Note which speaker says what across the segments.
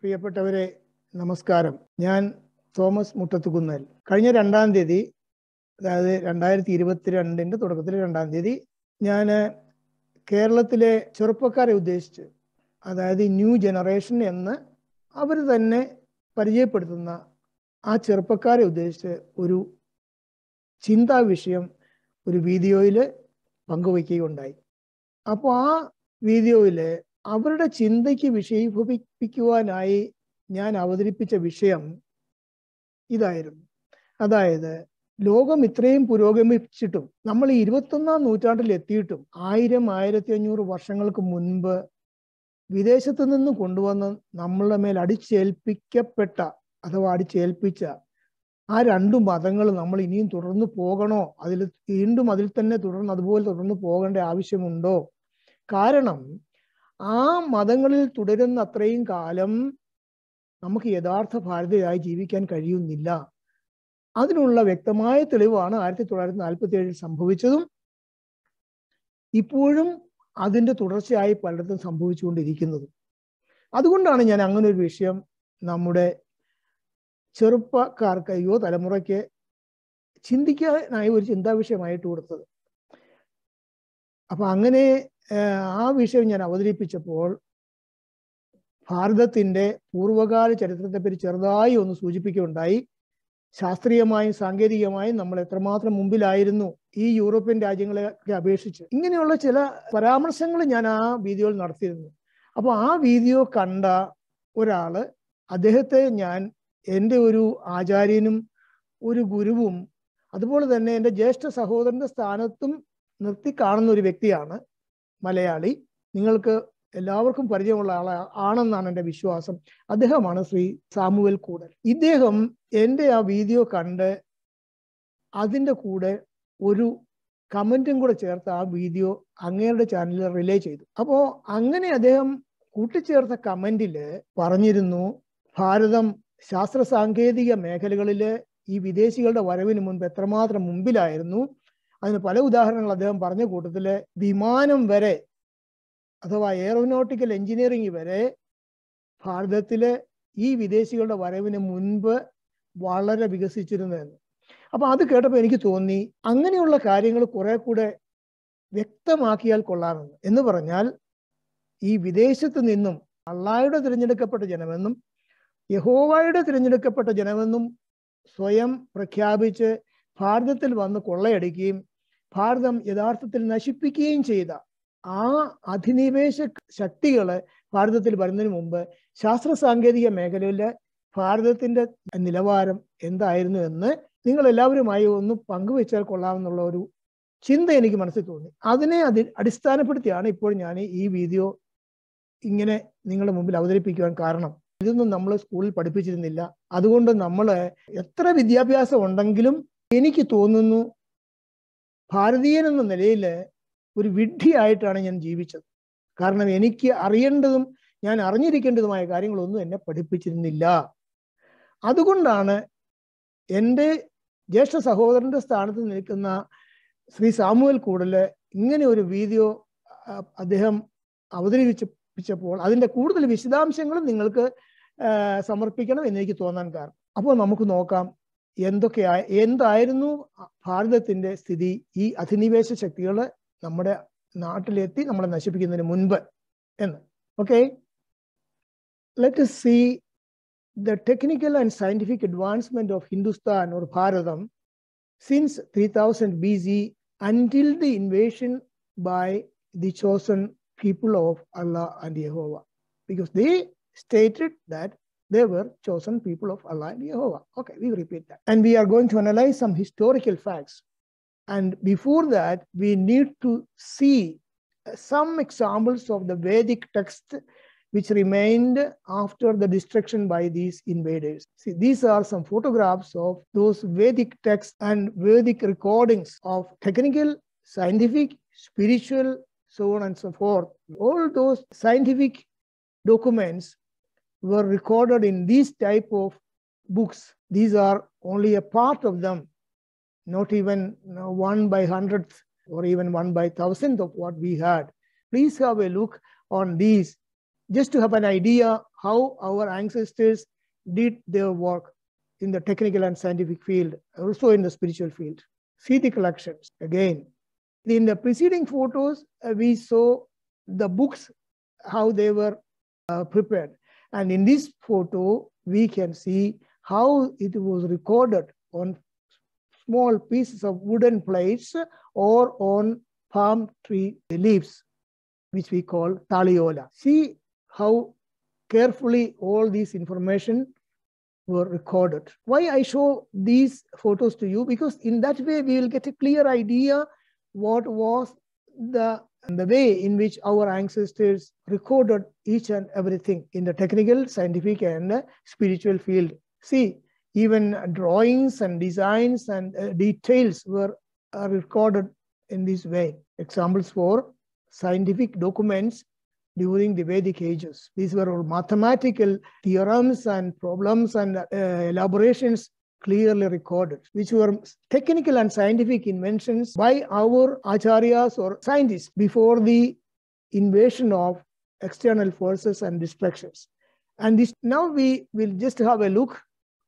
Speaker 1: പ്രിയപ്പെട്ടവരെ നമസ്കാരം. ഞാൻ തോമസ് മുട്ടത്തുകുന്നേൽ. കഴിഞ്ഞ 2-ാം തീയതി, അതായത് 2022 തുടക്കത്തിൽ 2-ാം തീയതി, ഞാൻ കേരളത്തിലെ ചെറുപ്പക്കാരെ ഉദ്ദേശിച്ച്, അതായത് ന്യൂ ജനറേഷൻ എന്ന് അവർ തന്നെ പരിചയപ്പെടുത്തുന്ന ആ ചെറുപ്പക്കാരെ ഉദ്ദേശിച്ച് ഒരു ചിന്താ വിഷയം ഒരു വീഡിയോയിൽ പങ്കുവയ്ക്കുകയുണ്ടായി. അപ്പോൾ ആ വീഡിയോയിൽ അവരുടെ ചിന്തയ്ക്ക് വിഷയീഭവിപ്പിക്കുവാനായി ഞാൻ അവതരിപ്പിച്ച വിഷയം ഇതായിരുന്നു. അതായത്, ലോകം ഇത്രയും പുരോഗമിച്ചിട്ടും നമ്മൾ ഈ 21-ാം നൂറ്റാണ്ടിൽ എത്തിയിട്ടും 1000-1500 വർഷങ്ങൾക്ക് മുൻപ് വിദേശത്ത് നിന്ന് കൊണ്ടുവന്ന് നമ്മളുടെ മേൽ അടിച്ചേൽപ്പിക്കപ്പെട്ട അഥവാ അടിച്ചേൽപ്പിച്ച ആ 2 മതങ്ങൾ നമ്മൾ ഇനിയും തുടർന്ന് പോകണോ? വീണ്ടും അതിൽ തന്നെ അതുപോലെ തുടർന്ന് പോകേണ്ട ആവശ്യമുണ്ടോ? കാരണം ആ മതങ്ങളിൽ തുടരുന്ന അത്രയും കാലം നമുക്ക് യഥാർത്ഥ ഭാരതീയരായി ജീവിക്കാൻ കഴിയുന്നില്ല. അതിനുള്ള വ്യക്തമായ തെളിവാണ് 1947 സംഭവിച്ചതും ഇപ്പോഴും അതിൻ്റെ തുടർച്ചയായി പലയിടത്തും സംഭവിച്ചുകൊണ്ടിരിക്കുന്നതും. അതുകൊണ്ടാണ് ഞാൻ അങ്ങനെ ഒരു വിഷയം നമ്മുടെ ചെറുപ്പക്കാർക്ക്, തലമുറയ്ക്ക് ചിന്തിക്കാനായി ഒരു ചിന്താ വിഷയമായിട്ട് കൊടുത്തത്. അപ്പൊ അങ്ങനെ ആ വിഷയം ഞാൻ അവതരിപ്പിച്ചപ്പോൾ ഭാരതത്തിൻ്റെ പൂർവ്വകാല ചരിത്രത്തെപ്പറ്റി ചെറുതായി ഒന്ന് സൂചിപ്പിക്കുകയുണ്ടായി. ശാസ്ത്രീയമായും സാങ്കേതികമായും നമ്മൾ എത്രമാത്രം മുമ്പിലായിരുന്നു ഈ യൂറോപ്യൻ രാജ്യങ്ങളെ അപേക്ഷിച്ച്. ഇങ്ങനെയുള്ള ചില പരാമർശങ്ങൾ ഞാൻ ആ വീഡിയോയിൽ നടത്തിയിരുന്നു. അപ്പോൾ ആ വീഡിയോ കണ്ട ഒരാള്, അദ്ദേഹത്തെ ഞാൻ എൻ്റെ ഒരു ആചാര്യനും ഒരു ഗുരുവും അതുപോലെ തന്നെ എൻ്റെ ജ്യേഷ്ഠ സഹോദരൻ്റെ സ്ഥാനത്തും നിർത്തി കാണുന്ന ഒരു വ്യക്തിയാണ്, മലയാളി. നിങ്ങൾക്ക് എല്ലാവർക്കും പരിചയമുള്ള ആണെന്നാണ് എൻ്റെ വിശ്വാസം. അദ്ദേഹമാണ് ശ്രീ സാമുവൽ കൂടൽ. ഇദ്ദേഹം എൻ്റെ ആ വീഡിയോ കണ്ട് അതിൻ്റെ കൂടെ ഒരു കമൻറ്റും കൂടെ ചേർത്ത് ആ വീഡിയോ അങ്ങയുടെ ചാനലിൽ റിലേ ചെയ്തു. അപ്പോൾ അങ്ങനെ അദ്ദേഹം കൂട്ടിച്ചേർത്ത കമൻറ്റിൽ പറഞ്ഞിരുന്നു, ഭാരതം ശാസ്ത്ര സാങ്കേതിക മേഖലകളിൽ ഈ വിദേശികളുടെ വരവിന് മുൻപ് എത്രമാത്രം മുമ്പിലായിരുന്നു. അതിന് പല ഉദാഹരണങ്ങൾ അദ്ദേഹം പറഞ്ഞ കൂട്ടത്തിൽ വിമാനം വരെ അഥവാ എയറോനോട്ടിക്കൽ എഞ്ചിനീയറിംഗ് വരെ ഭാരതത്തിലെ ഈ വിദേശികളുടെ വരവിന് മുൻപ് വളരെ വികസിച്ചിരുന്നതെന്ന്. അപ്പൊ അത് കേട്ടപ്പോൾ എനിക്ക് തോന്നി, അങ്ങനെയുള്ള കാര്യങ്ങൾ കുറെ കൂടെ വ്യക്തമാക്കിയാൽ കൊള്ളാമെന്ന്. എന്ന് പറഞ്ഞാൽ, ഈ വിദേശത്ത് നിന്നും അള്ളാഹയുടെ തിരഞ്ഞെടുക്കപ്പെട്ട ജനമെന്നും യഹോവയുടെ തിരഞ്ഞെടുക്കപ്പെട്ട ജനമെന്നും സ്വയം പ്രഖ്യാപിച്ച് ഭാരതത്തിൽ വന്ന് കൊള്ളയടിക്കുകയും ഭാരതം യഥാർത്ഥത്തിൽ നശിപ്പിക്കുകയും ചെയ്ത ആ അധിനിവേശ ശക്തികള് ഭാരതത്തിൽ വരുന്നതിന് മുമ്പ് ശാസ്ത്ര സാങ്കേതിക മേഖലയിൽ ഭാരതത്തിന്റെ നിലവാരം എന്തായിരുന്നു എന്ന് നിങ്ങൾ എല്ലാവരുമായി ഒന്ന് പങ്കുവെച്ചാൽ കൊള്ളാമെന്നുള്ള ഒരു ചിന്ത എനിക്ക് മനസ്സിൽ തോന്നി. അതിനെ അടിസ്ഥാനപ്പെടുത്തിയാണ് ഇപ്പോൾ ഞാൻ ഈ വീഡിയോ ഇങ്ങനെ നിങ്ങളുടെ മുമ്പിൽ അവതരിപ്പിക്കുവാൻ കാരണം. ഇതൊന്നും നമ്മൾ സ്കൂളിൽ പഠിപ്പിച്ചിരുന്നില്ല. അതുകൊണ്ട് നമ്മൾ എത്ര വിദ്യാഭ്യാസം ഉണ്ടെങ്കിലും എനിക്ക് തോന്നുന്നു ഭാരതീയൻ എന്ന നിലയിൽ ഒരു വിഡ്ഢിയായിട്ടാണ് ഞാൻ ജീവിച്ചത്. കാരണം എനിക്ക് അറിയേണ്ടതും ഞാൻ അറിഞ്ഞിരിക്കേണ്ടതുമായ കാര്യങ്ങളൊന്നും എന്നെ പഠിപ്പിച്ചിരുന്നില്ല. അതുകൊണ്ടാണ് എൻ്റെ ജ്യേഷ്ഠ സഹോദരൻ്റെ സ്ഥാനത്ത് നിൽക്കുന്ന ശ്രീ സാമുവൽ കൂടൽ ഇങ്ങനെ ഒരു വീഡിയോ അദ്ദേഹം അവതരിപ്പിച്ചപ്പോൾ അതിൻ്റെ കൂടുതൽ വിശദാംശങ്ങളും നിങ്ങൾക്ക് സമർപ്പിക്കണം എന്നെനിക്ക് തോന്നാൻ കാരണം. അപ്പോൾ നമുക്ക് നോക്കാം എന്തായിരുന്നു ഭാരതത്തിൻ്റെ സ്ഥിതി ഈ അധിനിവേശ ശക്തികൾ നമ്മുടെ നാട്ടിലെത്തി നമ്മളെ നശിപ്പിക്കുന്നതിന് മുൻപ് എന്ന്. Okay, let us see the technical and scientific advancement of Hindustan or Bharatam since 3000 BC until the invasion by the chosen people of Allah and Jehovah, because they stated that they were chosen people of Allah and Jehovah. Okay, we repeat that. And we are going to analyze some historical facts. And before that, we need to see some examples of the Vedic text which remained after the destruction by these invaders. See, these are some photographs of those Vedic texts and Vedic recordings of technical, scientific, spiritual, so on and so forth. All those scientific documents were recorded in these type of books. These are only a part of them, not even 1/100th or even 1/1000th of what we had. Please have a look on these just to have an idea how our ancestors did their work in the technical and scientific field, also in the spiritual field. See the collections again. In the preceding photos, we saw the books, how they were prepared. And in this photo, we can see how it was recorded on small pieces of wooden plates or on palm tree leaves, which we call taliola. See how carefully all these information were recorded. Why I show these photos to you? Because in that way, we will get a clear idea what was the way in which our ancestors recorded each and everything in the technical, scientific, and spiritual field. See, even drawings and designs and details were recorded in this way. Examples for scientific documents during the Vedic ages. These were all mathematical theorems and problems and elaborations clearly recorded, which were technical and scientific inventions by our acharyas or scientists before the invasion of external forces and distractions. And this, now we will just have a look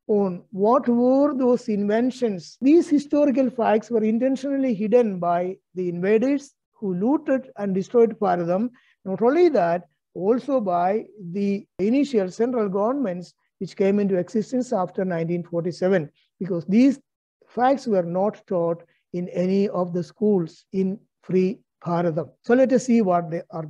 Speaker 1: on what were those inventions. These historical facts were intentionally hidden by the invaders who looted and destroyed Bharatam. Not only that, also by the initial central governments which came into existence after 1947, because these facts were not taught in any of the schools in free Bharatam. So let us see what they are.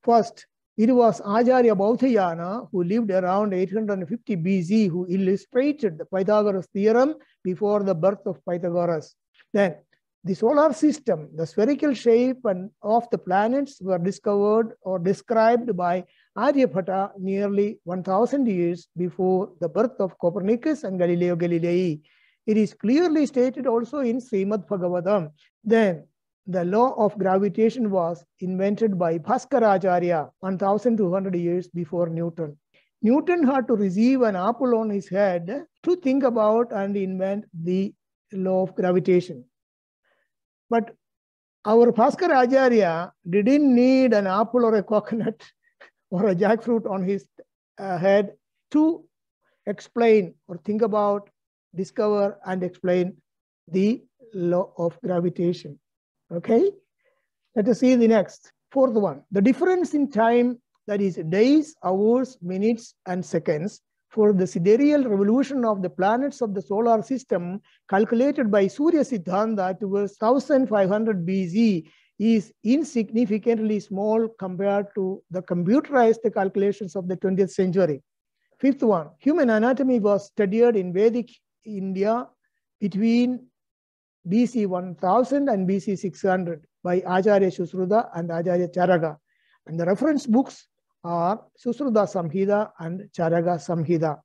Speaker 1: First, it was Acharya Bauthayana who lived around 850 BC who illustrated the Pythagoras theorem before the birth of Pythagoras. Then the solar system, the spherical shape and of the planets were discovered or described by Aryabhata nearly 1000 years before the birth of Copernicus and Galileo Galilei. It is clearly stated also in Srimad Bhagavatam. Then the law of gravitation was invented by Bhaskaracharya 1200 years before Newton. Newton had to receive an apple on his head to think about and invent the law of gravitation. But our Bhaskaracharya didn't need an apple or a coconut or a jackfruit on his head to explain or think about, discover and explain the law of gravitation. Okay, let us see the next, fourth one. The difference in time, that is days, hours, minutes and seconds for the sidereal revolution of the planets of the solar system calculated by Surya Siddhanta towards 1500 BC is insignificantly small compared to the computerized calculations of the 20th century. Fifth one, human anatomy was studied in Vedic India between BC 1000 and BC 600 by Acharya Shusruta and Acharya Charaka. And the reference books are Shusruta Samhita and Charaka Samhita.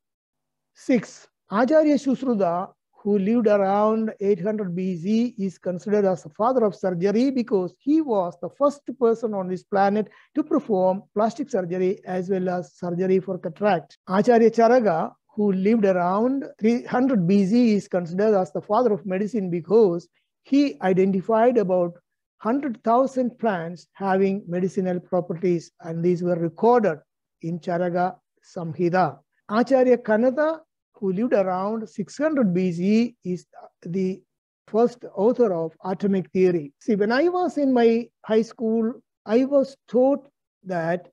Speaker 1: 6. Acharya Shusruta, who lived around 800 BC, is considered as the father of surgery because he was the first person on this planet to perform plastic surgery as well as surgery for cataract. Acharya Charaka, who lived around 300 BC, is considered as the father of medicine because he identified about 100,000 plants having medicinal properties, and these were recorded in Charaka Samhita. Acharya Kanada, who lived around 600 BC, is the first author of atomic theory. See, when I was in my high school, I was taught that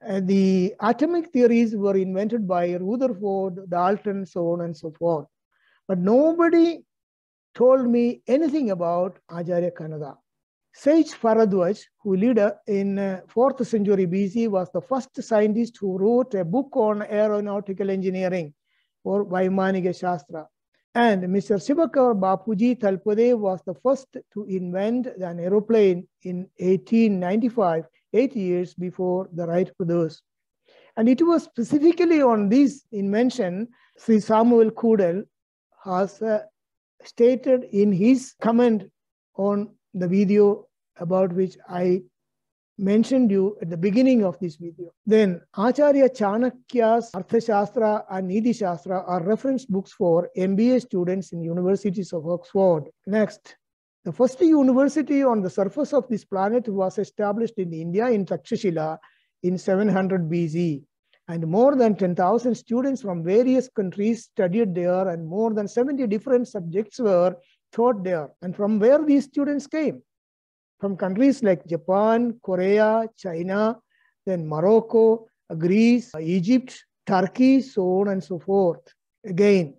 Speaker 1: the atomic theories were invented by Rutherford, Dalton, so on and so forth. But nobody told me anything about Acharya Kanada. Sage Bharadwaj, who lived in 4th century BC, was the first scientist who wrote a book on aeronautical engineering or Vaimanika Shastra. And Mr. Shivakar Bapuji Talpade was the first to invent an aeroplane in 1895, 8 years before the Wright brothers. And it was specifically on this invention, Sri Samuel Kudal has stated in his comment on the video about which I mentioned you at the beginning of this video. Then Acharya Chanakya's Arthashastra and Nidhi Shastra are reference books for MBA students in universities of Oxford. Next, the first university on the surface of this planet was established in India in Takshashila in 700 BC. And more than 10,000 students from various countries studied there, and more than 70 different subjects were taught there. And from where these students came? From countries like Japan, Korea, China, then Morocco, Greece, Egypt, Turkey, so on and so forth. Again,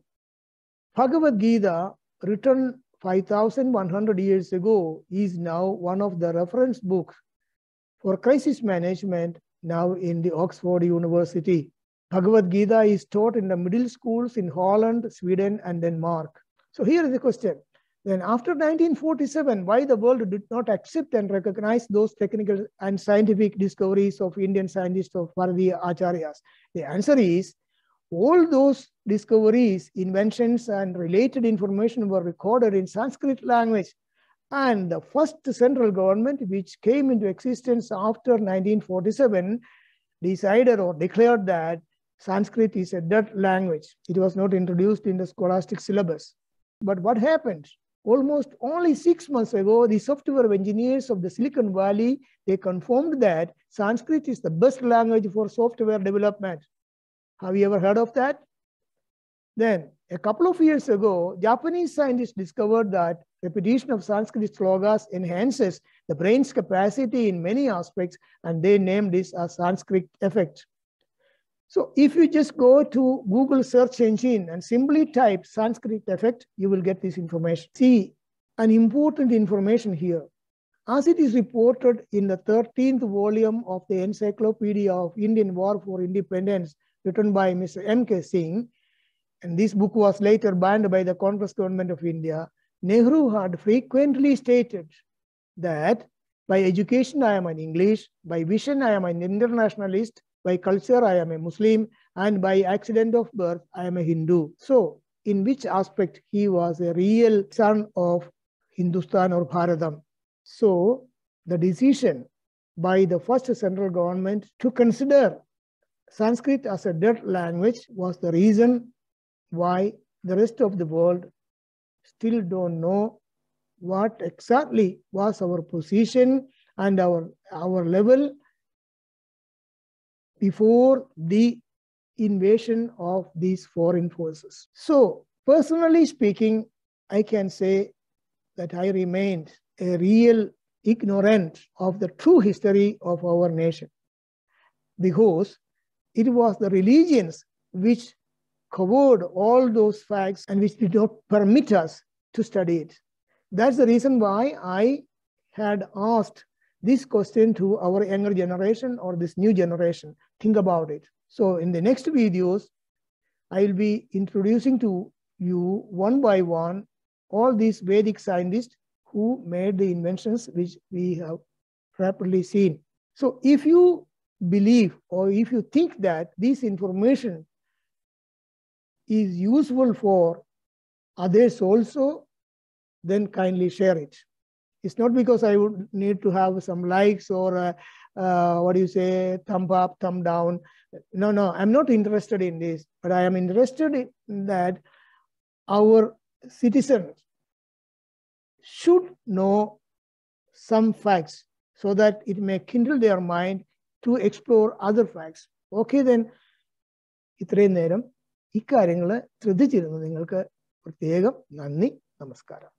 Speaker 1: Bhagavad Gita, written 5,100 years ago, is now one of the reference books for crisis management now in the Oxford University. Bhagavad Gita is taught in the middle schools in Holland, Sweden, and Denmark. So here is the question. Then after 1947, why the world did not accept and recognize those technical and scientific discoveries of Indian scientists of Bharatiya Acharyas? The answer is, all those discoveries, inventions, and related information were recorded in Sanskrit language. And the first central government, which came into existence after 1947, decided or declared that Sanskrit is a dead language. It was not introduced in the scholastic syllabus. But what happened? Almost only 6 months ago, the software engineers of the Silicon Valley, they confirmed that Sanskrit is the best language for software development. Have you ever heard of that? Then, a couple of years ago, Japanese scientists discovered that repetition of Sanskrit slogas enhances the brain's capacity in many aspects, and they named this as Sanskrit effect. So if you just go to Google search engine and simply type Sanskrit effect, you will get this information. See, an important information here. As it is reported in the 13th volume of the Encyclopedia of Indian War for Independence, written by Mr. M.K. Singh, and this book was later banned by the Congress government of India, Nehru had frequently stated that by education I am an English, by vision I am an internationalist, by culture I am a Muslim, and by accident of birth I am a Hindu. So in which aspect he was a real son of Hindustan or Bharatam? So the decision by the first central government to consider Sanskrit as a dead language was the reason why the rest of the world still don't know what exactly was our position and our level before the invasion of these foreign forces. So personally speaking, I can say that I remained a real ignorant of the true history of our nation, because it was the religions which covered all those facts and which did not permit us to study it. That's the reason why I had asked this question to our younger generation or this new generation. Think about it. So in the next videos, I will be introducing to you one by one all these Vedic scientists who made the inventions which we have rapidly seen. So if you believe or if you think that this information is useful for others also, then kindly share it. It's not because I would need to have some likes or thumb up, thumb down. No, I'm not interested in this, but I am interested in that our citizens should know some facts so that it may kindle their mind to explore other facts. Okay, then ഇത്രയും നേരം ഇക്കാര്യങ്ങൾ ശ്രദ്ധിച്ചിരുന്നു നിങ്ങൾക്ക് പ്രത്യേകം നന്ദി, നമസ്കാരം.